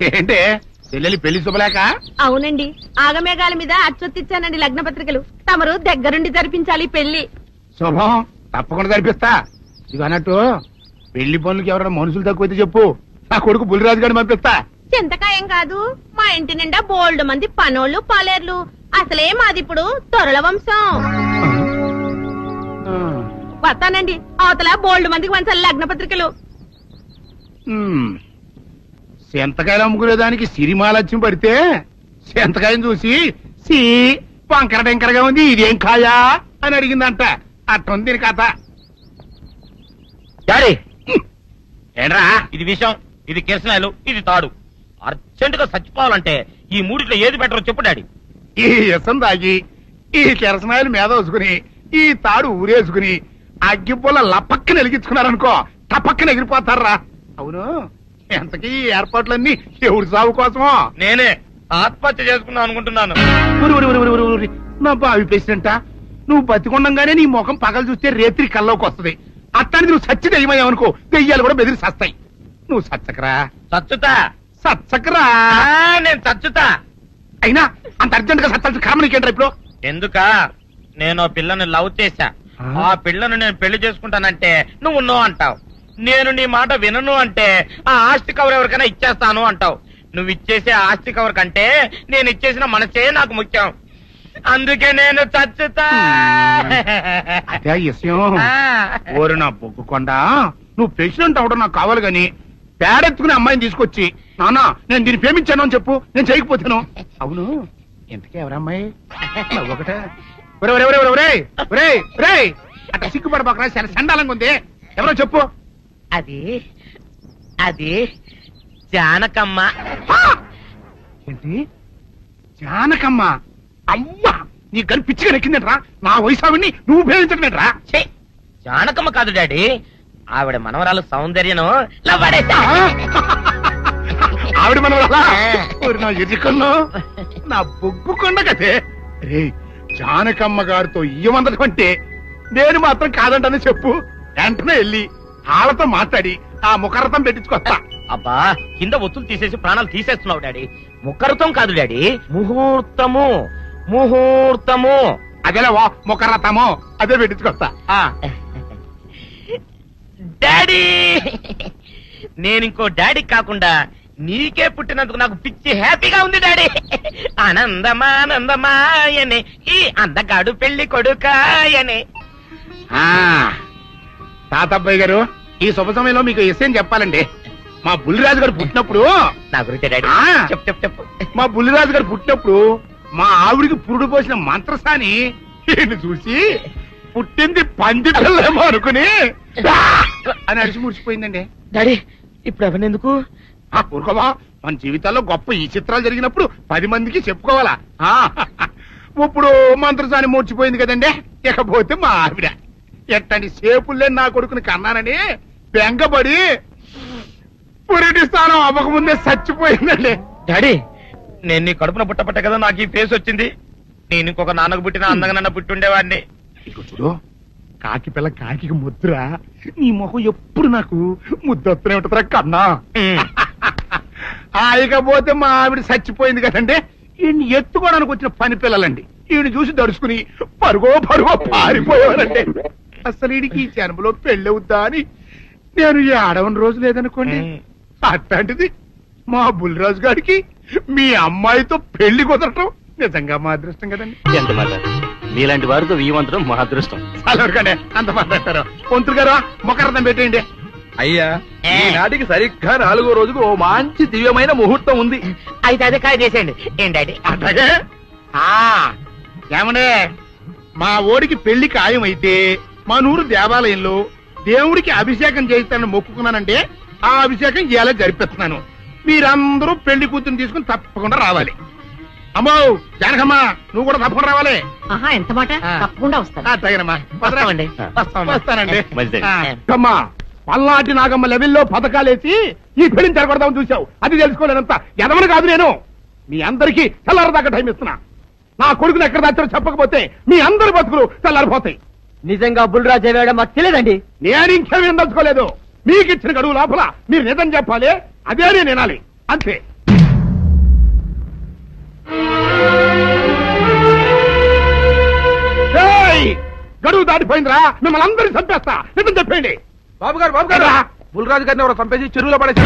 ఏంటే చెల్లెలి పెళ్లి శుభలేక? అవునండి, ఆగమేఘాల మీద అచ్చొత్తిచ్చానండి లగ్న పత్రికలు. తమరు దగ్గరుండి జరిపించాలి పెళ్లి. శుభం, తప్పకుండా జరిపిస్తా. ఇది అన్నట్టు పెళ్లి పనులకి ఎవరైనా మనుషులు తక్కువైతే చెప్పు, నా కొడుకు బుల్లిరాజు గారిని పంపిస్తా. చింతకాయం కాదు, మా ఇంటి నిండా బోల్డ్ మంది పనోళ్ళు పాలేర్లు. అసలే మాది ఇప్పుడు తొరల వంశం. వస్తానండి, అవతల బోల్డ్ మందికి వంచాలి లగ్న పత్రికలు. సెంతకాయలు అమ్ముకునేదానికి సిరిమాలత్యం పడితే సెంతకాయం చూసి సి వంకర టెంకరగా ఉంది, ఇదేం కాయా అని అడిగిందంట. అట్టుంది దీని కథ. డాడీ ఏంట్రా ఇది విషయం, ఇది కిరసనాయలు, ఇది తాడు. అర్జెంట్ గా చచ్చిపోవాలంటే ఈ మూడిట్లో ఏది బెటర్ చెప్పు డాడీ. ఈ ఇసం తాగి ఈ కిరసనాయలు మీద వేసుకుని ఈ తాడు ఊరేసుకుని అగ్గిపూల లపక్కన వెలిగించుకున్నారనుకో, టపక్కన ఎగిరిపోతారా. అవును, ఎంతకీ ఏర్పాట్లన్నీ ఎవరి సాగు కోసమో? నేనే ఆత్మహత్య చేసుకున్నాను అనుకుంటున్నాను. నా బావి పేసినంట, నువ్వు బతికొండంగానే నీ ముఖం పగలు చూస్తే రేత్రి కల్లోకి వస్తుంది. అట్టానికి నువ్వు సచ్చి దెయ్యమయ్యావనుకో, దెయ్యాలు కూడా బెదిరి సస్తాయి. నువ్వు సచ్చకరా, చచ్చుతా సచ్చకరా. నేను చచ్చుతా. అయినా అంత అర్జెంట్ గా సత్తాల్సిన కర్మ నీకేంట్రా ఇప్పుడు? ఎందుక నేను పిల్లని లవ్ చేశా, ఆ పిల్లను నేను పెళ్లి చేసుకుంటానంటే నువ్వు నో అంటావు. నేను నీ మాట వినను అంటే ఆ ఆస్తి కవర్ ఎవరికైనా ఇచ్చేస్తాను అంటావు. నువ్వు ఇచ్చేసే ఆస్తి కవర్ కంటే నేను ఇచ్చేసిన మనసే నాకు ముఖ్యం. అందుకే నేను చచ్చుతా. అదే విషయం. ఓరు నా బొగ్గుకొండా, నువ్వు ప్రెసిడెంట్ అవడం నాకు కావాలి గాని పేడెత్తుకునే అమ్మాయిని తీసుకొచ్చి నానా నేను దీన్ని ప్రేమించాను అని చెప్పు, నేను చేయకపోతాను. అవును, ఎంతకీ ఎవరమ్మాయి? ఒకటే అట్లా సిగ్గుపడబోకరా, చాలా సండాలంగా ఉంది. ఎవరో చెప్పు. అది అది జానకమ్మ. ఏంటి జానకమ్మ? అమ్మా, నీ గని పిచ్చిగా నెక్కిందంట్రా. నా వయసు ఆవిడ్ని నువ్వు ప్రేమించటమేట్రా? జానకమ్మ కాదు డాడీ, ఆవిడ మనవరాలు సౌందర్యను ఆవిడ మనవరాలా? నా ఎదుకున్నా నా బొగ్గుకొండ కదే. రే, జానకమ్మ గారితో ఇయ్యమందడం అంటే నేను మాత్రం కాదంటనే చెప్పు. వెంటనే వెళ్ళి వాళ్ళతో మాట్లాడి ఆ ముఖరథం పెట్టించుకొస్తా. అబ్బా, కింద ఒత్తులు తీసేసి ప్రాణాలు తీసేస్తున్నావు డాడీ. ముఖరథం కాదు డాడీ, ముహూర్తము. ముహూర్తము అదేలా ముఖరథము, అదే పెట్టించుకొస్తా. డాడీ, నేను ఇంకో డాడీ కాకుండా నీకే పుట్టినందుకు నాకు పిచ్చి హ్యాపీగా ఉంది డాడీ. ఆనందమానందమాయనే ఈ అందగాడు పెళ్లి కొడుకాయనే. తాతబ్బాయి గారు, ఈ శుభ సమయంలో మీకు విషయం చెప్పాలండి. మా బుల్లిరాజు గారు పుట్టినప్పుడు నా గురించి డాడీ చెప్పు చెప్పు చెప్పు. మా బుల్లిరాజు గారు పుట్టినప్పుడు మా ఆవిడికి పురుడు పోసిన మంత్రసాని చూసి పుట్టింది పందిటలేమో అనుకుని అని అడిచి ముడిచిపోయిందండి. డాడీ ఇప్పుడు అవన్నెందుకు? ఊరుకోవా, మన జీవితాల్లో గొప్ప ఈ చిత్రాలు జరిగినప్పుడు 10 మందికి చెప్పుకోవాలా. ఇప్పుడు మంత్రసాని మూర్చిపోయింది కదండి. ఇకపోతే మా ఆవిడ ఎట్టని సేపుల్లే నా కొడుకుని కన్నానని బెంగపడి పురిటి స్థానం అవ్వకముందే చచ్చిపోయిందండి. డాడీ, నేను నీ కడుపున పుట్టపట్ట కదా నాకు ఈ ఫేస్ వచ్చింది. నేను ఇంకొక నాన్నకు పుట్టిన అందంగా నన్ను పుట్టుండేవాడిని. ఇక చూడు, కాకి పిల్ల కాకి ముద్ర, నీ మొహం ఎప్పుడు నాకు ముద్దొత్తనే ఉంటుందిరా కన్నా. ఇకపోతే మా ఆవిడ చచ్చిపోయింది కదండి. ఈయన్ని ఎత్తుకోవడానికి వచ్చిన పని పిల్లలండి ఈయన చూసి దడుచుకుని పరుగో పారిపోయేవారండి. అసలు ఈడికి ఈ జన్మలో పెళ్ళవుద్దా అని నేను ఈ ఆడవని రోజు లేదనుకోండి. అట్లాంటిది మా బుల్లిరాజు గారికి మీ అమ్మాయితో పెళ్లి కుదరటం నిజంగా మా అదృష్టం కదండి. ఎంత మాట, మీలాంటి వారితో వీయమంతరం మా అదృష్టం. చాలవరకండి, అంత మాట్లాడతారు. పొంతులు గారు మొకరదం పెట్టేయండి. అయ్యా, ఈనాటికి సరిగ్గా 4వ రోజుకు ఓ మంచి దివ్యమైన ముహూర్తం ఉంది. అయితే అదే కాయ చేసేయండి. ఏం డాడీ? అట్లాగే. ఏమనే, మా ఓడికి పెళ్లి ఖాయమైతే మా నూరు దేవాలయంలో దేవుడికి అభిషేకం చేయిస్తానని మొక్కుకున్నానంటే ఆ అభిషేకం ఇలా జరిపిస్తున్నాను. మీరందరూ పెళ్లి కూతురు తీసుకుని తప్పకుండా రావాలి. అమ్మో జానకమ్మ, నువ్వు కూడా తప్పకుండా రావాలి. ఎంత మాట, తప్పకుండా వస్తాను. అట్లాగేనమ్మా, వస్తామండి. వస్తానండి. అమ్మా, పల్నాటి నాగమ్మ లెవెల్లో పథకాలేసి ఈ పెళ్లిని జరగొడదామని చూసావు. అది తెలుసుకోలేనంత ఎదమని కాదు నేను. మీ అందరికీ తెల్లారదాకా టైం ఇస్తున్నా. నా కొడుకుని ఎక్కడ దాచారో చెప్పకపోతే మీ అందరి బతుకులు తెల్లారిపోతాయి. నిజంగా బుల్రాజు అయ్యాడో మాకు తెలియదండి. నేను ఇంకేమీ దలుచుకోలేదు. మీకు ఇచ్చిన గడువు లోపల మీరు నిజం చెప్పాలి, అదే నేను వినాలి, అంతే. ఏయ్! గడువు దాటిపోయిందిరా, మిమ్మల్ని అందరినీ చంపేస్తా, నిజం చెప్పండి. బాబు గారు బుల్రాజు గారిని ఎవరో చంపేసి చెరువులో పడేసి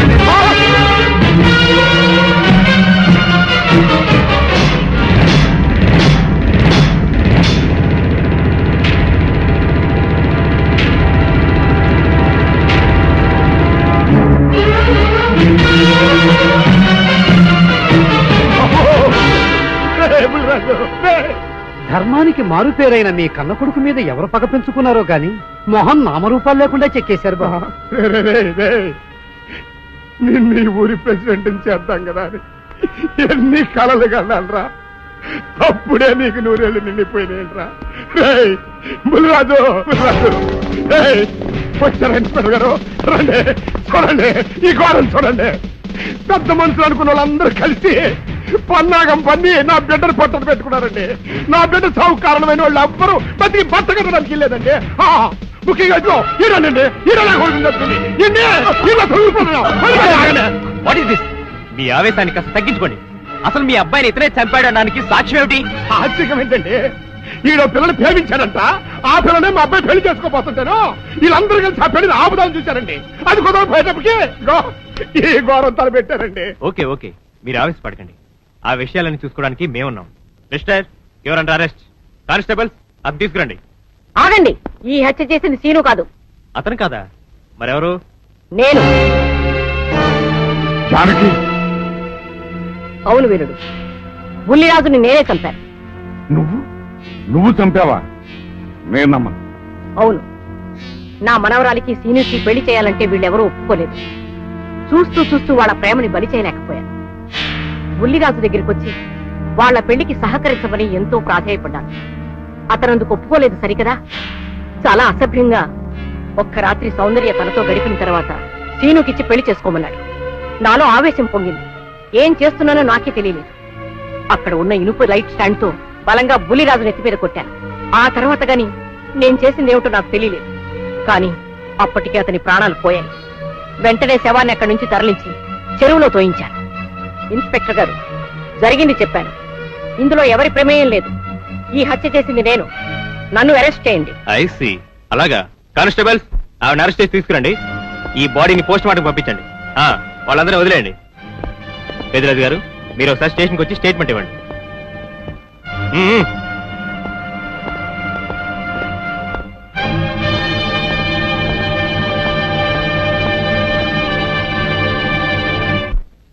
ధర్మానికి మారుపేరైన మీ కన్న కొడుకు మీద ఎవరు పగ పెంచుకున్నారో గాని మొహం నామరూపాలు లేకుండా చెక్కేశారు బాబా. నిన్ను ఈ ఊరి ప్రెసిడెంట్ చేద్దాం కదా అని ఎన్ని కలలు కన్నారా, అప్పుడే నీకు నూరేళ్ళు నిండిపోయినాయిరా. బుల్రాజు వచ్చారండి గారు, రండి చూడండి, ఈ ఘోరం చూడండి. పెద్ద మనుషులు అనుకున్న వాళ్ళందరూ కలిసి పన్నాగం పన్ని నా బిడ్డను పొట్టను పెట్టుకున్నారండి. నా బిడ్డ సాగు కారణమైన వాళ్ళు ఎవ్వరూ బతికి బట్ట కట్టడానికి వెళ్ళలేదండి. ముఖ్యంగా ఈరోనండి, మీ ఆవేశాన్ని కాస్త తగ్గించుకోండి. అసలు మీ అబ్బాయిని ఇతనే చంపాడడానికి సాక్ష్యం ఏమిటి? ఆశ్చర్యం ఏంటండి, ఈడో పిల్లలు ప్రేమించాడంట, ఆ పిల్లనే మా అబ్బాయి పెళ్లి చేసుకోబోతుంటాను. వీళ్ళందరూ కలిసి ఆ పెళ్లిని ఆపుదాం చూశారండి. అది కుదరపోయేటప్పటికి ఈ ఘోరం తలపెట్టారండి. ఓకే ఓకే, మీరు ఆవేశపడకండి. ఆ విషయాలను చూసుకోవడానికి మేమున్నాం. Mister your under arrest. Constables అది తీసుకురండి. ఆగండి, ఈ హత్య చేసింది సీను కాదు. అతను కాదా? మరెవరు? నేను. జానకి, అవును వీరుడు, బుల్లిరాజుని నేనే చంపాను. నువ్వు చంపావా? నేనమ్మా. అవును, నా మనవరాలికి సీనుకి పెళ్లి చేయాలంటే వీళ్ళెవరూ ఒప్పుకోలేదు. చూస్తూ చూస్తూ వాళ్ళ ప్రేమని బలి చేయలేకపోయాను. బుల్లిరాజు దగ్గరికి వచ్చి వాళ్ళ పెళ్లికి సహకరించమని ఎంతో ప్రాధేయపడ్డాను. అతనందుకు ఒప్పుకోలేదు సరికదా. చాలా అసభ్యంగా ఒక్క రాత్రి సౌందర్య తనతో గడిపిన తర్వాత సీనుకిచ్చి పెళ్లి చేసుకోమన్నాడు. నాలో ఆవేశం పొంగింది. ఏం చేస్తున్నానో నాకే తెలియలేదు. అక్కడ ఉన్న ఇనుప లైట్ స్టాండ్ తో బలంగా బుల్లిరాజు నెత్తి మీద కొట్టాను. ఆ తర్వాత గాని నేను చేసిందేమిటో నాకు తెలియలేదు. కానీ అప్పటికే అతని ప్రాణాలు పోయాయి. వెంటనే శవాన్ని అక్కడి నుంచి తరలించి చెరువులో తోయించాను. ఇన్స్పెక్టర్ గారు, జరిగింది చెప్పాను. ఇందులో ఎవరి ప్రమేయం లేదు. ఈ హత్య చేసింది నేను. నన్ను అరెస్ట్ చేయండి. ఐసి అలాగా. కానిస్టేబుల్స్ ఆవిడ అరెస్ట్ చేసి తీసుకురండి. ఈ బాడీని పోస్ట్ మార్టం పంపించండి. వాళ్ళందరూ వదిలేయండి. పెద్దరాజు గారు, మీరు ఒకసారి స్టేషన్కి వచ్చి స్టేట్మెంట్ ఇవ్వండి.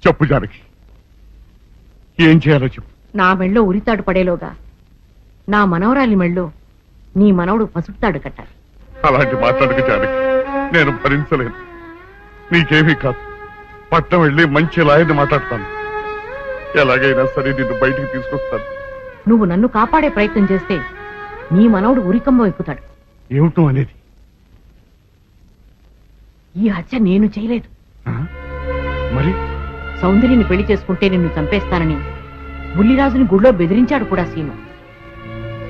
చెప్పు జానకి, ఏం చేయాలో చెప్పు. నా మెళ్ళో ఉరితాడు పడేలోగా నా మనవరాలి మెళ్ళో నీ మనవడు పసుపుతాడు కట్టాలి. అలాంటి మాట్లాడక జానకి, నేను భరించలేను. నీకేమీ కాదు, పట్నం వెళ్ళి మంచి లాయర్ని మాట్లాడతాను. ఎలాగైనా సరే నిన్ను బయటికి తీసుకొస్తాను. నువ్వు నన్ను కాపాడే ప్రయత్నం చేస్తే నీ మనవడు ఉరికంబం ఎక్కుతాడు. ఏమిటో అనేది? ఈ హత్య నేను చేయలేదు. మరి సౌందర్యని పెళ్లి చేసుకుంటే నిన్ను చంపేస్తానని బుల్లిరాజుని గుడిలో బెదిరించాడు కూడా సీను.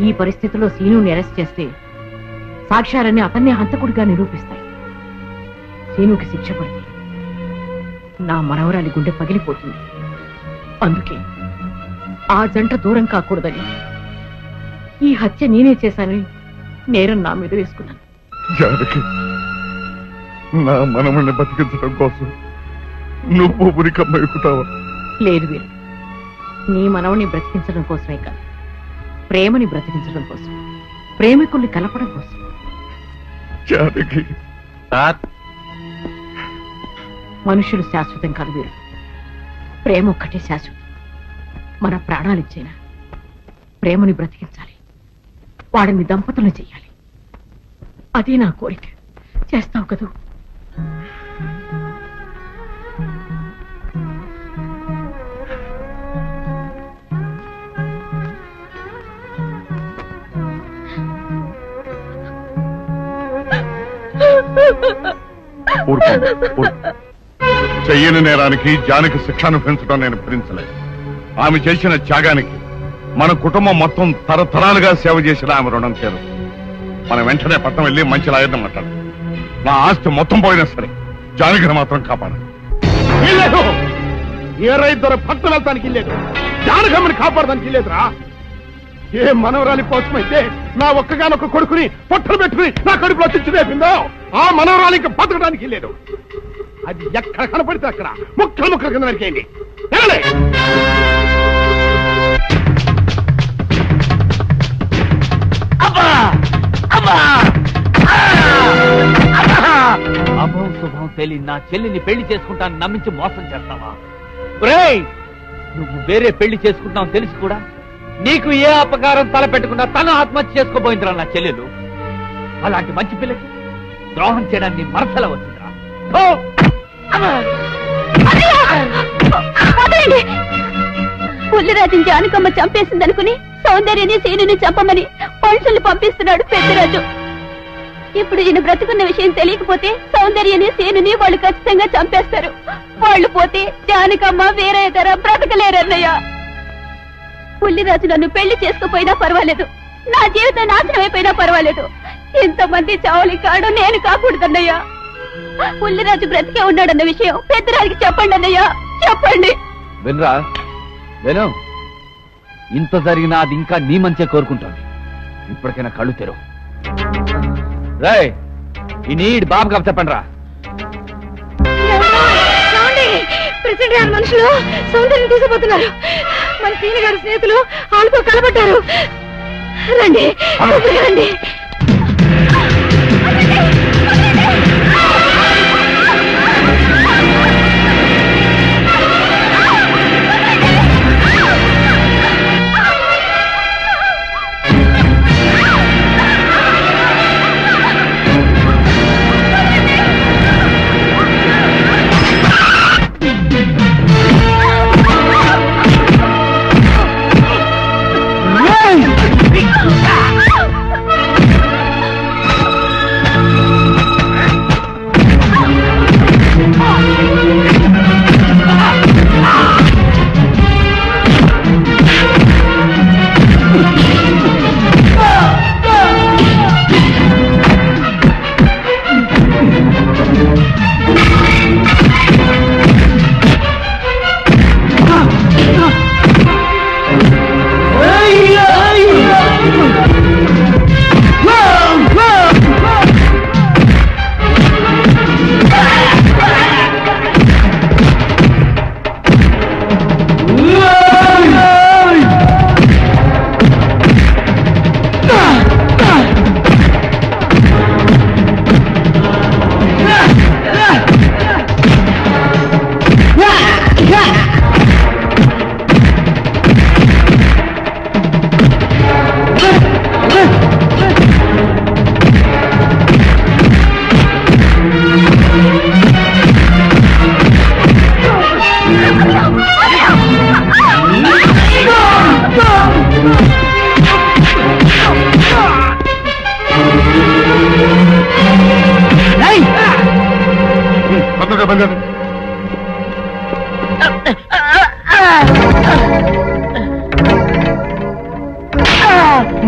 ఈ పరిస్థితిలో సీనుని అరెస్ట్ చేస్తే సాక్ష్యాలన్నీ అతన్నే హంతకుడిగా నిరూపిస్తాయి. సీనుకి శిక్ష పడితే నా మనవరాలి గుండె పగిలిపోతుంది. అందుకే ఆ జంట దూరం కాకూడదని ఈ హత్య నేనే చేశానని నేరం నా మీద వేసుకున్నాను. జానకి, నా మనమని బతికించడం కోసం నువ్వు ఉరికమ్మ ఎక్కుతావా? లేదు వీరు, నీ మనవని బ్రతికించడం కోసమే కాదు, ప్రేమని బ్రతికించడం కోసం, ప్రేమికుల్ని కలపడం కోసం. జానకి, మనుషులు శాశ్వతం కాదు వీరు, ప్రేమ ఒక్కటే శాశ్వతం. మన ప్రాణాలిచ్చేనా ప్రేమని బ్రతికించాలి, వాడిని దంపతులను చెయ్యాలి. అదే నా కోరిక. చేస్తావు కదూ? చెయ్యని నేరానికి జానకి శిక్షను పెంచడం నేను భరించలేదు. ఆమె చేసిన త్యాగానికి మన కుటుంబం మొత్తం తరతరాలుగా సేవ చేసిన ఆమె రుణం చేరు. మనం వెంటనే పట్టణం వెళ్ళి మంచి లాయర్ని మాట్లాడు. నా ఆస్తి మొత్తం పోయినా సరే జానకిని మాత్రం కాపాడు. ఇల్లేదు ఏ రైతు భక్తులు వెళ్తానికి ఇల్లేదు, జానకమ్మని కాపాడడానికి ఇల్లేదురా. ఏ మనవరాలి కోసమైతే నా ఒక్కగానొక్క కొడుకుని పొట్టలు పెట్టుకుని నా కడుపులో చిచ్చు రేపిందో ఆ మనవరాలికి బతకడానికి లేదు. అది ఎక్కడ కనపడితే అక్కడ ముక్కలు ముక్కల కింద నరికేయండి. అభం శుభం తెలియని నా చెల్లిని పెళ్లి చేసుకుంటాను నమ్మించి మోసం చేస్తావా? నువ్వు వేరే పెళ్లి చేసుకుంటావు తెలిసి కూడా నీకు ఏ అపకారం తలపెట్టకుండా తన ఆత్మహత్య చేసుకోబోయిందిరా నా చెల్లెలు. అలాంటి మంచి పిల్లకి ద్రోహం చేయడాన్ని మనసల వచ్చిందిరా. పుల్లిరాజుని జానకమ్మ చంపేసిందనుకుని సౌందర్యని సీనుని చంపమని మనుషుల్ని పంపిస్తున్నాడు పెద్దరాజు. ఇప్పుడు ఈయన బ్రతుకున్న విషయం తెలియకపోతే సౌందర్యని సీనుని వాళ్ళు ఖచ్చితంగా చంపేస్తారు. వాళ్ళు పోతే జానకమ్మ వేరే ధర బ్రతకలేరన్నయ్య. పుల్లిరాజు నన్ను పెళ్లి చేసుకోపోయినా పర్వాలేదు, నా జీవితం నాశనం అయిపోయినా పర్వాలేదు, ఇంతమంది చావులి కాడు నేను కాకూడదన్నయ్యా. పుల్లిరాజు బ్రతికే ఉన్నాడన్న విషయం పెద్దరాజుకి చెప్పండి అన్నయ్యా, చెప్పండి. వినరా విను, ఇంత జరిగినా అది ఇంకా నీ మంచే కోరుకుంటోంది. ఇప్పటికైనా కళ్ళు తెరు. రేయ్ ఈ నీడ్ బాబు కప్ చెప్పండి రా. ప్రెసిడెంట్ గారి మనుషులు సౌందర్యం తీసుకుపోతున్నారు. మన సీని గారి స్నేహితులు వాళ్ళతో కలబడ్డారు. రండి రండి.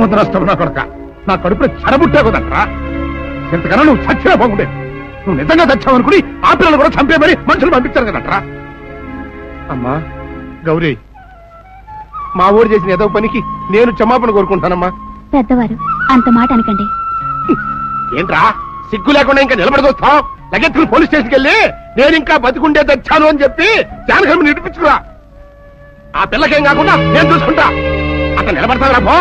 ముద్రస్తున్నా కొడక, నా కడుపులో చెడబుట్టే కదట్రా. ఇంతకన్నా నువ్వు చచ్చినా బాగుండేది. నువ్వు నిజంగా చచ్చావనుకుని ఆ పిల్లలు కూడా చంపేమని మనుషులు పంపించారు కదట్రా. అమ్మా గౌరీ, మా ఊరు చేసిన ఏదో పనికి నేను క్షమాపణ కోరుకుంటానమ్మా. పెద్దవారు అంత మాట అనకండి. ఏంట్రా సిగ్గు లేకుండా ఇంకా నిలబడదొస్తావు? లగెత్తుకుని పోలీస్ స్టేషన్కి వెళ్ళి నేను ఇంకా బతికుండే తెచ్చాను అని చెప్పి జానకమ్మని నిడిపించుకురా. ఆ పిల్లకేం కాకుండా నేను చూసుకుంటా. అక్కడ నిలబడతావురా పో.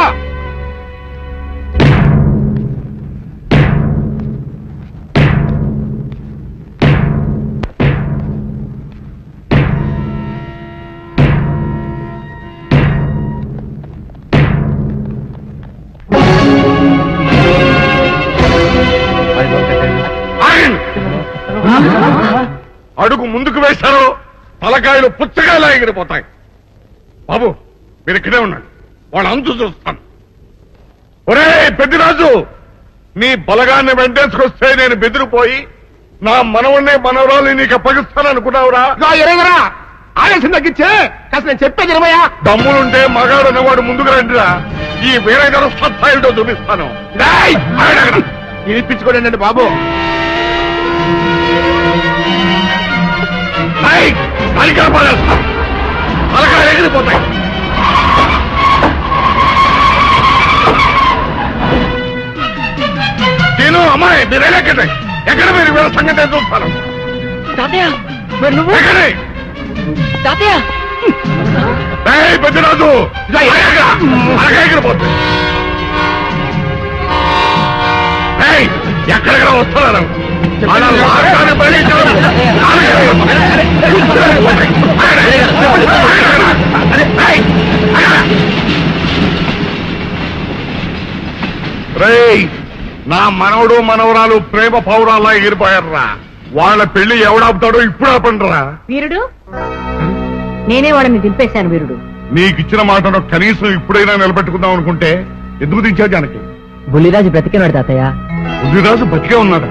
అడుగు ముందుకు వేశారో తలకాయలు పుచ్చకాయలా ఎగిరిపోతాయి. బాబు మీరు ఇక్కడే ఉన్నాడు, వాళ్ళ అంతు చూస్తాను. ఒరే పెద్దిరాజు, నీ బలగాన్ని వెంటేసుకొస్తే నేను బెదిరిపోయి నా మనవన్నే మనవరాలు నీకు అప్పగిస్తాననుకున్నావురా? ఎరగరా ఆవేశం తగ్గించే కాస్త నేను చెప్పేది ఇరవయా. దమ్ములుంటే మగాడు అనేవాడు ముందుకు రండిరా. ఈ వీరగర సత్తా ఏమిటో చూపిస్తాను. ఇప్పించుకోండి బాబు. అలికలు పడేస్తా అలకాలు ఎగిరిపోతాయి. నేను అమ్మాయి మీరు వెళ్ళకండి. ఎక్కడ మీరు వీళ్ళ సంగతి ఏం చూస్తాను? తాతయ్య మరి నువ్వు ఎక్కడే తాతయ్య పెద్దరాజు ఎగిరిపోతుంది. ఎక్కడెక్కడ వస్తున్నారు? రేయ్, నా మనవడు మనవరాలు ప్రేమ పౌరాల్లా ఎగిరిపోయారా. వాళ్ళ పెళ్లి ఎవడాపుతాడో ఇప్పుడు ఆపండిరా. వీరుడు నేనే వాళ్ళని దింపేశాను. వీరుడు నీకిచ్చిన మాటను కనీసం ఇప్పుడైనా నిలబెట్టుకుందాం అనుకుంటే ఎందుకు దించావు జానకి? బుల్లిరాజు బ్రతికినాడు తాతయ్య. బుద్ధిరాజు బతికే ఉన్నాడా?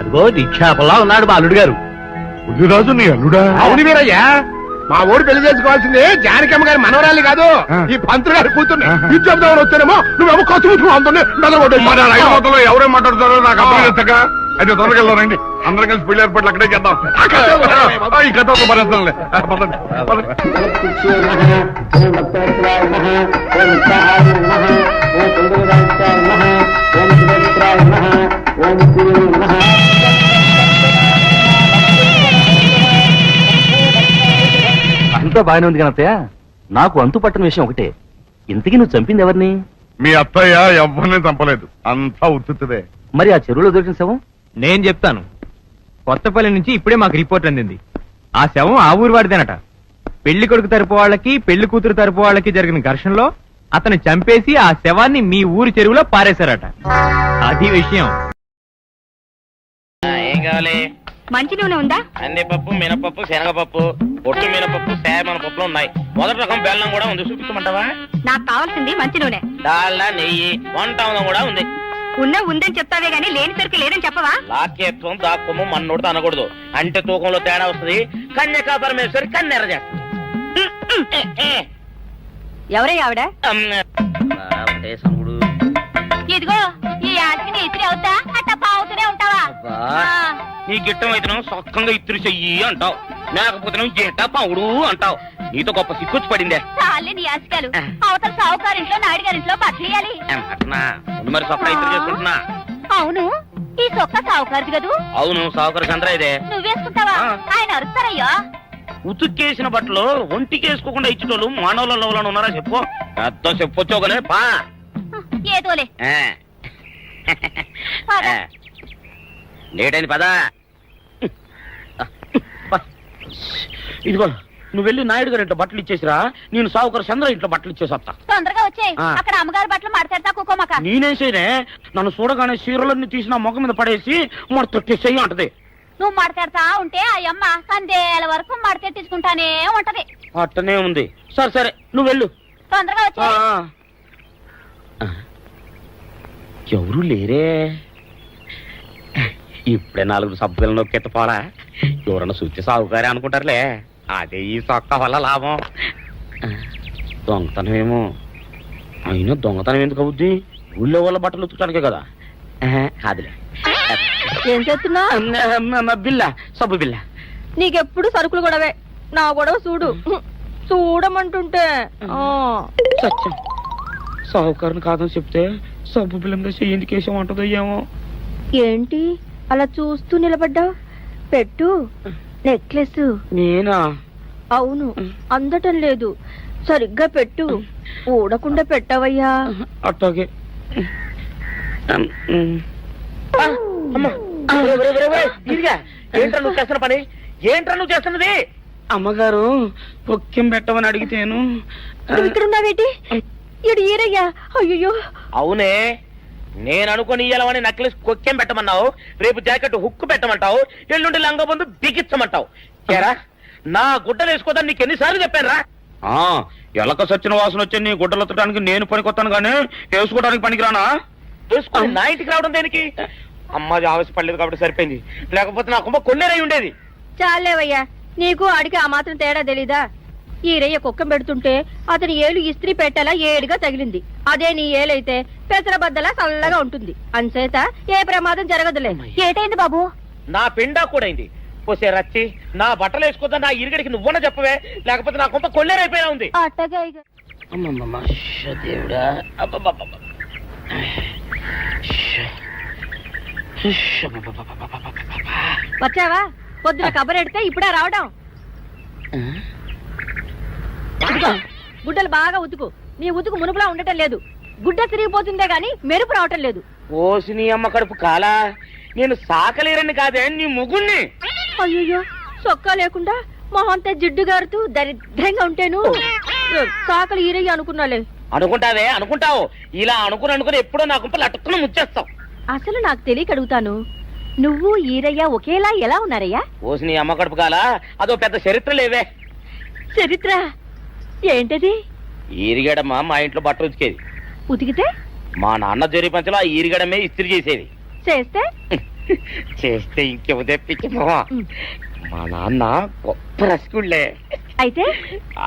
అదిగో నిక్షేపంలా ఉన్నాడు మా అల్లుడు గారు. బుద్ధిరాజు నీ అల్లుడా? అవును వీరయ్యా, మా ఊరు పెళ్లి చేసుకోవాల్సింది జానకమ్మ గారి మనవరాలి కాదు, ఈ పంతులు గారి కూతుర్ని. ఇది చెప్దామని వచ్చానేమో నువ్వేమో ఖర్చు అందులో ఎవరేం మాట్లాడుతారో నాకు అర్థం. అయితే తొందరగా వెళ్దానండి. అందరం కలిసి పెళ్లి ఏర్పాట్లు అక్కడే చేద్దాం. ఈ కథ ఒక భరిస్తానులే. అంతా బాగానే ఉంది కనత్తయ్య. నాకు అంతు పట్టని విషయం ఒకటే, ఇంతకీ నువ్వు చంపింది ఎవరిని? మీ అత్తయ్య ఎవరిని చంపలేదు, అంతా ఉత్తుదే. మరి ఆ చెరువులో దొరికిన శవం? నేను చెప్తాను. కొత్తపల్లి నుంచి ఇప్పుడే మాకు రిపోర్ట్ అందింది. ఆ శవం ఆ ఊరు వాడిదేనట. పెళ్లి కొడుకు తరపు వాళ్ళకి పెళ్లి కూతురు తరపు వాళ్ళకి జరిగిన ఘర్షణలో అతను చంపేసి ఆ శవాన్ని మీ ఊరు చెరువులో పారేశారట. అది విషయం. ఏం కావాలి? మంచి నూనె ఉందా? కందిపప్పు, మినపప్పు, శనగపప్పు, పొట్టు మినపప్పు, సేమన పప్పులు ఉన్నాయి. మొదటి రకం బెల్లం కూడా ఉంది, చూపించమంటావా? నాకు కావాల్సింది మంచి నూనె. డాల్డా, నెయ్యి, వంట కూడా ఉంది. ఉందని చెప్తావే గానీ లేని సరికి లేదని చెప్పవా? లాక్యత్వం దాక్కుము మన్నోడితో అనకూడదు. అంటే తూకంలో తేడా వస్తుంది. కన్యకా పరమేశ్వరి కన్నెర చేస్తుంది. ఎవరే ఆవిడ? ఒకటే సనుగుడు. ఇదిగో ఈ ఆటకి ఇస్త్రీ అవుతా అట్ట పావుతూనే ఉంటావా? నీ గిట్టం అయితే సొక్కంగా ఇత్తురు చెయ్యి అంటావు, లేకపోతే గిట్ట పావుడు అంటావు. నీతో గొప్ప సిక్కుచ్చి పడిందే. చాలే నీ ఆశకాలు. అవతల సావుకారింట్లో నాయుడు గారింట్లో బట్టలు ఇయ్యాలి. అట్నా మరి సొక్క ఇత్తురు చేసుకుంటున్నా. అవును, ఈ సొక్క సావుకారిది కదూ? అవును, సావుకారు చంద్ర ఇదే. నువ్వేసుకుంటావా? ఆయన అరుస్తారయ్యో. ఉతుక్కేసిన బట్టలు ఒంటికి వేసుకోకుండా ఇచ్చేటోళ్ళు మానవులలో ఉన్నారా చెప్పు. పెద్ద చెప్పొచ్చోగలే పా. ఏదోలే లేట్ అయింది పదా. ఇదిగో నువ్వు వెళ్ళి నాయుడు గారి ఇంట్లో బట్టలు ఇచ్చేసిరా, నేను సావుకారు చంద్ర ఇంట్లో బట్టలు ఇచ్చేసి వస్తా. తొందరగా వచ్చేయ్. అక్కడ అమ్మగారి బట్టలు మాడతాడతా కుకోమక. నేనేం చేయనే, నన్ను చూడగానే చీరలన్నీ తీసి నా ముఖం మీద పడేసి మడతొట్టేసేయి అంటది. నువ్వు మాడతాడతా ఉంటే ఆ అమ్మ కందేల వరకు మడతెట్టించుకుంటానే ఉంటది. అట్టనే ఉంది. సరే సరే నువ్వు వెళ్ళు. తొందరగా వచ్చే. ఎవరు లేరే. ఇప్పుడే 4 సబ్బులు నొక్కెత్తపోరా. ఎవరన్నా చూస్తే సాగుకారే అనుకుంటారులే. అదే ఈ సొక్క వల్ల లాభం. దొంగతనం ఏమో. అయినా దొంగతనం ఎందుకు అవుద్ది? ఊళ్ళో వాళ్ళ బట్టలు ఉతుకడానికే కదా. కాదులే. ఏం చేస్తున్నా? బిల్ల, సబ్బు బిల్ల. నీకెప్పుడు సరుకులు గొడవే. నా గొడవ చూడు. చూడమంటుంటే సత్యం, సాహుకారుని కాదని చెప్తే సబ్బు బిల్ల మీద ఎందుకేసం అంటదో ఏమో. ఏంటి అలా చూస్తూ నిలబడ్డావు? పెట్టు. నెక్లెస్. నేనా? అవును, అందటం లేదు. సరిగ్గా పెట్టు. ఊడకుండా పెట్టవయ్యా. అట్టాగే. ఏంట్రా నువ్వు చేస్తున్న పని? ఏంట్రా నువ్వు చేస్తున్నది? అమ్మగారు పొక్కెం పెట్టమని అడిగితేను. ఇక్కడున్నావేటి? ఇడు ఈరయ్యా. అయ్యో. అవునే, నేను అనుకుని ఇయ్యాలని నక్లెస్ కొక్కెం పెట్టమన్నావు, రేపు జాకెట్ హుక్కు పెట్టమంటావు, ఎల్లుండి లంగబందు బిగించమంటావు. ఏరా, నా గుడ్డలు వేసుకోదాన్ని నీకు ఎన్నిసార్లు చెప్పాను రా. ఎలక సచ్చిన వాసన వచ్చి నీ గుడ్డలు ఎత్తడానికి నేను పనికొత్తాను గానీ వేసుకోవడానికి పనికిరానా? వేసుకుని నా ఇంటికి రావడం దేనికి? అమ్మాది ఆవేశపడలేదు కాబట్టి సరిపోయింది, లేకపోతే నా కుమ్మ కొన్నేరై ఉండేది. చాలేవయ్యా, నీకు ఆడికి ఆ మాత్రం తేడా తెలీదా? ఈరయ్య కుక్కం పెడుతుంటే అతని ఏలు ఇస్త్రీ పెట్టేలా ఏడుగా తగిలింది. అదే నీ ఏలైతే పెసరబద్దలా చల్లగా ఉంటుంది. అంచేత ఏ ప్రమాదం జరగదులే. ఏటైంది బాబు? నా పిండా కూడైంది. పోసే రచ్చి నా బట్టలు వేసుకోద్దా నా ఇరుగడికి నువ్వన్నా చెప్పవే, లేకపోతే నా కొంత కొల్లేరైపోయినా ఉంది. అట్టగా అమ్మమ్మ దేవుడా, అబ్బబ్బబ్బబ్బ. వచ్చావా? పొద్దున కబరెడితే ఇప్పుడే రావడం. ఇదిగో, గుడ్డలు బాగా ఉతుకు. నీ ఉతుకు మునుపులా ఉండటం లేదు. గుడ్డ తిరిగిపోతుందే గాని మెరుపు రావటం లేదు. ఓసి నీ అమ్మ కడుపు కాలా, నేను సాకలేరని కాదే నీ ముగ్గుణ్ణి. అయ్యో, సొక్కా లేకుండా మొహంతా జిడ్డు గారుతూ దరిద్రంగా ఉంటేను సాకలు ఈరయ్య అనుకున్నాలే. అనుకుంటావే, అనుకుంటావు. ఇలా అనుకుని ఎప్పుడో నా గుంపలు అటుక్కున ముచ్చేస్తావు. అసలు నాకు తెలియక అడుగుతాను, నువ్వు ఈరయ్య ఒకేలా ఎలా ఉన్నారయ్యా? ఓసి నీ అమ్మ కడుపు కాలా, అదో పెద్ద చరిత్ర లేవే. చరిత్ర ఏంటది? ఈరిగడమ్మ మా ఇంట్లో బట్టలు ఉతికేది. ఉతికితే మా నాన్న జరి పంచలో ఆ ఈరిగడమే ఇస్త్రీ చేసేది. చేస్తే చేస్తే ఇంకేమో తెప్పించమో. మా నాన్న గొప్ప రసికుళ్ళే. అయితే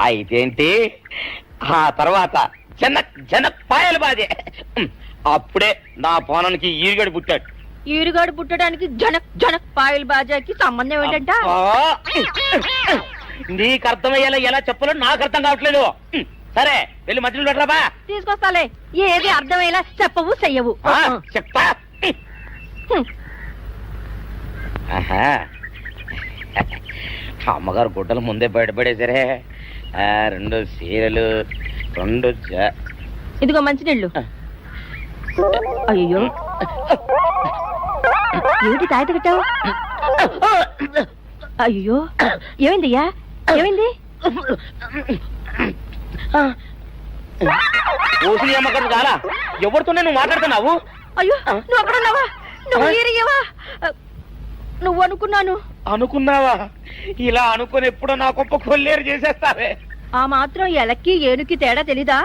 అయితేంటి, ఆ తర్వాత జనక్ పాయలు బాధే. అప్పుడే నా పోనానికి ఈరిగడు పుట్టాడు. ఈరుగాడు పుట్టడానికి జనక్ జనక్ పాయల్ బాజాకి సంబంధం ఏంటంట? నీకు అర్థమయ్యేలా ఎలా చెప్పాలో నాకు అర్థం కావట్లేదు. సరే వెళ్ళి మధ్యలో పెట్టరాబా. తీసుకొస్తాలే, ఏది అర్థమయ్యేలా చెప్పవు చెయ్యవు. చెప్తా. అమ్మగారు గుడ్డలు ముందే బయటపడేసరే. 2 చీరలు, 2 ఇదిగో మంచినీళ్ళు. అయ్యో, ఏమిటి తాయిత కట్టావు? అయ్యో, ఏమైందయ్యా? ఏమైంది? ఓసిని అమ్మగారు చాలా ఎవరితోనే నువ్వు మాట్లాడుతున్నావు? అయ్యో, నువ్వు అక్కడున్నావా? నువ్వు ఈరయ్యవా? నువ్వు అనుకున్నావా? ఇలా అనుకుని ఎప్పుడో నా గొప్ప కొల్లేరు చేసేస్తావే. ఆ మాత్రం ఎలక్కి ఏనుకి తేడా తెలీదా?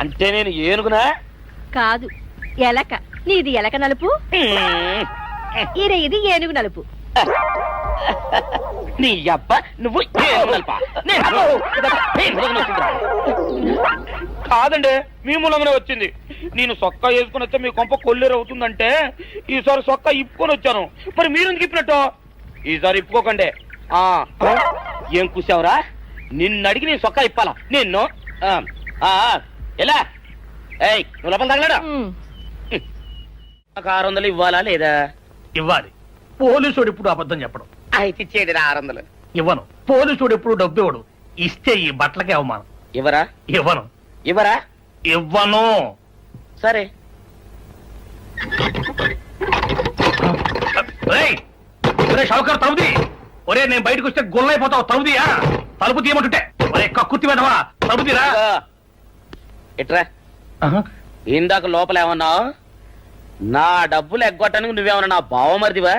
అంటే నేను ఏనుగునా? కాదు, ఎలక. నీది ఎలక నలుపు, ఇది ఏనుగు నలుపు. నీ అబ్బ నువ్వు కాదండి, మీ మూలంగానే వచ్చింది. నేను సొక్కా వేసుకుని వస్తే మీ కొంప కొల్లేరు అవుతుందంటే ఈసారి సొక్కా ఇప్పుకొని వచ్చాను. మరి మీరెందుకు ఇప్పినట్టు? ఈసారి ఇప్పుకోకండి. ఏం కూసావురా? నిన్ను అడిగి నేను సొక్కా ఇప్పాలా? నిన్ను ఎలా? ఏయ్, నువ్వు లోపల తగలడా? 600 ఇవ్వాలా లేదా? ఇవ్వాలి. పోలీసుడు ఇప్పుడు అబద్ధం చెప్పడం. అయితే ఇచ్చేది 600. ఇవ్వను. పోలీసుడు ఎప్పుడు డబ్బు ఇవ్వడు. ఇస్తే ఈ బట్టలకే అవమానం. ఇవ్వరా? ఇవ్వను. సరే. షౌకర్ తలుపుది. ఒరే, నేను బయటకు వస్తే గొల్లైపోతావు. తలుపుదియా? తలుపు తీయమంటుంటే ఒరే కక్కుర్తి వెదవా, తలుపుదిరా. ఎట్రా, ఇందాక లోపల ఏమన్నావు? నా డబ్బులు ఎగ్గొట్టడానికి నువ్వేమన్నా నా బావమరిదివా?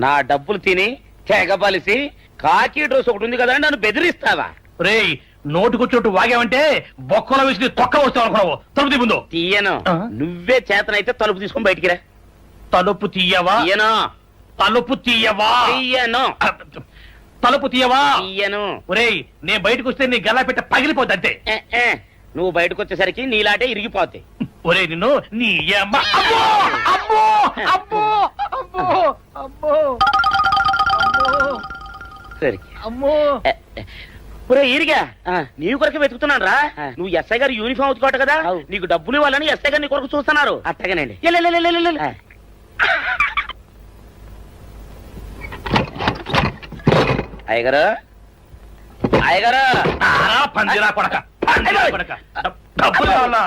నా డబ్బులు తిని తెగబలిసి కాకి డ్రెస్ ఒకటి ఉంది కదా నన్ను బెదిరిస్తావా? రేయ్, నోటుకొచ్చోటు వాగావంటే బొక్కలో వేసి తొక్క వస్తావు అనుకున్నావు. తలుపు ముందు తీయను. నువ్వే చేతనైతే తలుపు తీసుకొని బయటికి రా. తలుపు తీయవా? తీయను. తలుపు తీయవా? తీయను. తలుపు తీయవా? తీయను. ఒరేయ్, నేను బయటకు వస్తే నీ గల్లా పెట్ట పగిలిపోద్ది అంతే. నువ్వు బయటకు వచ్చేసరికి నీలాటే ఇరిగిపోతాయి. ఒరే, నిన్ను నీ అమ్మ. అబ్బో అబ్బో అబ్బో అబ్బో అబ్బో సరే అమ్మో. ఒరే ఈరిగా, నీ కొరకు వెతుకుతున్నాను రా. నువ్వు ఎస్ఐ గారు యూనిఫామ్ అవుతుకోట కదా, నీకు డబ్బులు ఇవ్వాలని ఎస్ఐ గారు నీ కొరకు చూస్తున్నారు. అట్టగానండి. అయ్యగారు, పందిరా కొడక, డబ్బులు కావాలా?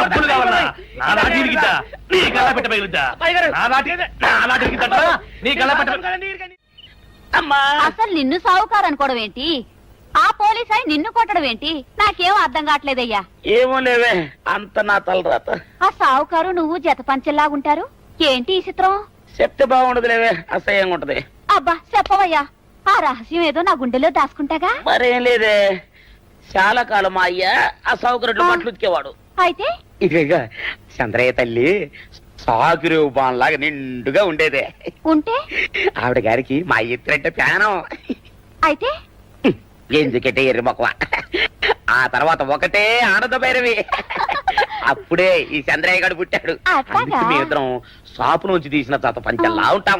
డబ్బులు కావాలా? నా నాటి ఇరిగిద్దా? నీ గల్లా పెట్ట పగిలిద్దా? నా నాటి ఇరిగిద్దా? నీ గల్లా పెట్ట. అమ్మా, అసలు నిన్ను సావుకారు అనుకోవడం ఏంటి? ఆ పోలీస్ అయి నిన్ను కొట్టడం ఏంటి? నాకేం అర్థం కావట్లేదయ్యా. ఏమో లేవే, అంత నా తలరాత. ఆ సావుకారు నువ్వు జత పంచెల్లాగుంటారు ఏంటి ఈ చిత్రం? చెప్తే బాగుండదు లేవే, అసహ్యంగా ఉంటది. అబ్బా చెప్పవయ్యా, ఆ రహస్యం ఏదో నా గుండెలో దాచుకుంటాగా. మరేం లేదే, చాలా కాలం మా అయ్య ఆ సౌకర్యం బట్టలు ఉతికేవాడు. అయితే ఇక చంద్రయ్య తల్లి సాగురేవు బాన్లాగా నిండుగా ఉండేదే. ఉంటే ఆవిడ గారికి మా ఎత్తులంటే ప్యానం. అయితే ఎందుకంటే ఎర్రి మొక్కవ. ఆ తర్వాత ఒకటే ఆనంద భైరవి. అప్పుడే ఈ చంద్రయ్య గారు పుట్టాడు. అట్లాగా? అందుకే మేమిద్దరం షాపు నుంచి తీసిన తాత పంచల్లా ఉంటాం.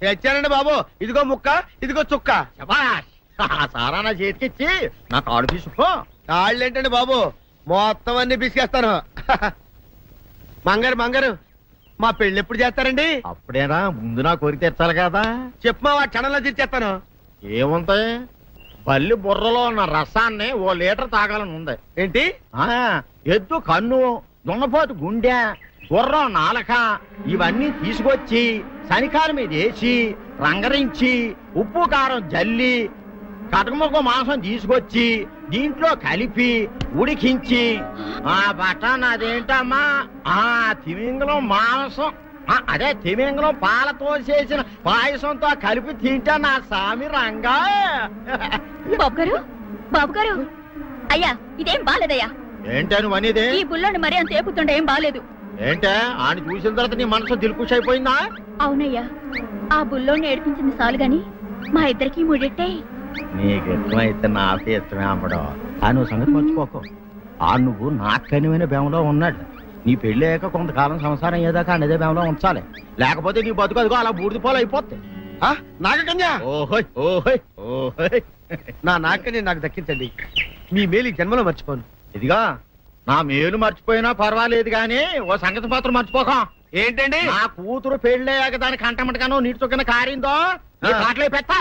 తెచ్చానండి బాబు, ఇదిగో ముక్క, ఇదిగో చుక్క. సారా నా చేతికిచ్చి నా కాడు తీసుకో. కాళ్ళు ఏంటండి బాబు, మొత్తం అన్ని పిసికేస్తాను. మంగారు మంగారు, మా పెళ్లి ఎప్పుడు చేస్తారండి? అప్పుడేనా, ముందు నా కోరిక తెచ్చాలి కదా. చెప్పు మా క్షణంలో తీర్చేస్తాను. ఏముంటాయి, బల్లి బుర్రలో ఉన్న రసాన్ని ఓ లీటర్ తాగాలని ఉంది. ఏంటి? ఎద్దు కన్ను, దున్నపోతు గుండె, గుర్రం నాలక ఇవన్నీ తీసుకొచ్చి శనికాల మీద వేసి రంగరించి ఉప్పు కారం జల్లి కటకముక్క మాంసం తీసుకొచ్చి దీంట్లో కలిపి ఉడికించి ఆ బటన్ అదేంటమ్మా, తిమింగలం మాంసం, అదే తిమింగలం పాలతో చేసిన పాయసంతో కలిపి తింటా నా సామి రంగా. బాబు గారు, అయ్యా ఇదేం బాలేదయ్యా. ఏంటా నువ్వు అనేది? ఈ బుల్లోని మరీ అంత ఏపుతుండే ఏం బాలేదు. ఏంటే ఆయన చూసిన తర్వాత నీ మనసు దిల్కుష్ అయిపోయిందా? అవునయ్యా, ఆ బుల్లోని ఏడిపించింది చాలు గాని మా ఇద్దరికి ముడిట్టే. నీకు ఇష్టమైతే నాకే ఇష్టమే అమ్మడం. ఆ నువ్వు సంగతి మర్చిపోకు. ఆ నువ్వు నాకు కనివైన బేమలో ఉన్నాడు. నీ పెళ్లి అయ్యాక కొంతకాలం సంసారం ఏదాకా అదే బేమలో ఉంచాలి, లేకపోతే నీ బతుకు అదిగో అలా బూడిదిపోలు అయిపోతాయి. నాగకన్యా, ఓహోయ్ ఓహోయ్ ఓహోయ్. నా నాగకన్య నాకు దక్కించండి. మీ మేలు ఈ జన్మలో మర్చిపోను. ఇదిగా నా మేలు మర్చిపోయినా పర్వాలేదు గాని ఓ సంగతి మాత్రం మర్చిపోక. ఏంటండి? నా కూతురు పెళ్ళయ్యాక దానికి కంటమటగానో నీటి చొక్కన కారిందో కాట్లే పెట్ట.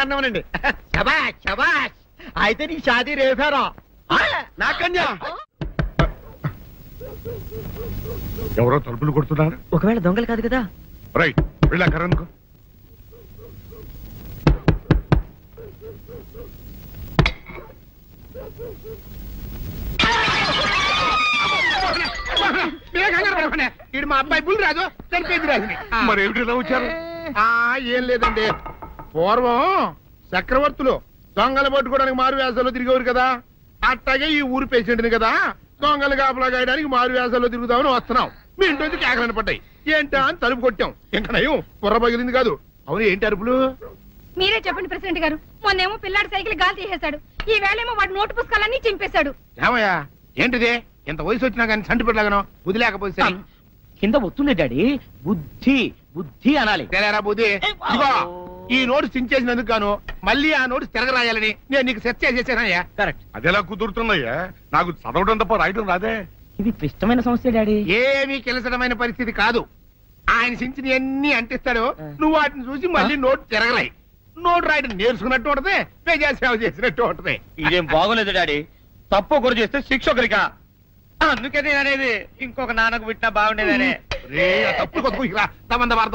అన్నమనండి. శబాష్ శబాష్, అయితే నీ షాదీ రేపారా? నాగకన్యా, ఎవరో తలుపులు కొడుతున్నారు. ఒకవేళ దొంగలు కాదు కదా. రైట్, వెళ్ళా కరణ్కు. ఇది మా అబ్బాయి బుల్ రాజు, చనిపోయింది రాజుని. మరి ఏమిటి ఇలా వచ్చారు? ఏం లేదండి, పూర్వం చక్రవర్తులు దొంగలు పట్టుకోవడానికి మారు వేసాల్లో తిరిగేవారు కదా, అట్టాగే ఈ ఊరు పేషెంట్ని కదా దొంగలు కాపలా గాయడానికి మారు వేసాల్లో తిరుగుదామని వస్తున్నాం. మీ ఇంటి నుంచి కేకలను పడ్డాయి. ఏంటా అని తలుపు కొట్టాం. ఇంకా నయం బుర్ర పగిలింది కాదు. అవును, ఏంటి అరుపులు? మీరే చెప్పండి ప్రెసిడెంట్ గారు. మొన్నేమో పిల్లాడి సైకిల్ గాలి తీసేశాడు, ఈ వేళేమో వాడి నోటు పుస్తకాలన్నీ చింపేశాడు. ఏమయ్యా ఏంటిది? ఇంత వయసు వచ్చినా కానీ సంటి పెట్టలాగను వదిలేకపోతే సరే. కింద వస్తుంది డాడీ, బుద్ధి బుద్ధి అనాలి. తెలేరా బుద్ధి. ఇదిగో, ఈ నోటు చించేసినందుకు గాను మళ్ళీ ఆ నోటు తిరగరాయాలని నేను నీకు సెట్ చేసేసానయ్యా. కరెక్ట్. అదెలా కుదురుతున్నాయ్యా? నాకు చదవడం తప్ప రాయడం రాదే. ఇది క్లిష్టమైన సమస్య డాడీ. ఏమీ కిలసడమైన పరిస్థితి కాదు. ఆయన చించిన ఎన్ని అంటిస్తాడో నువ్వు వాటిని చూసి మళ్ళీ నోటు తిరగరాయి. నోటు రాయడం నేర్చుకున్నట్టు ఉంటది, ప్రజాసేవ చేసినట్టు ఉంటది. ఇదేం బాగోలేదు డాడీ. తప్పు ఒకరు చేస్తే శిక్ష ఒకరికా? అందుకే నేను అనేది ఇంకొక నాన్నకు పుట్టినా బాగుండేదనే. తప్పు కొత్త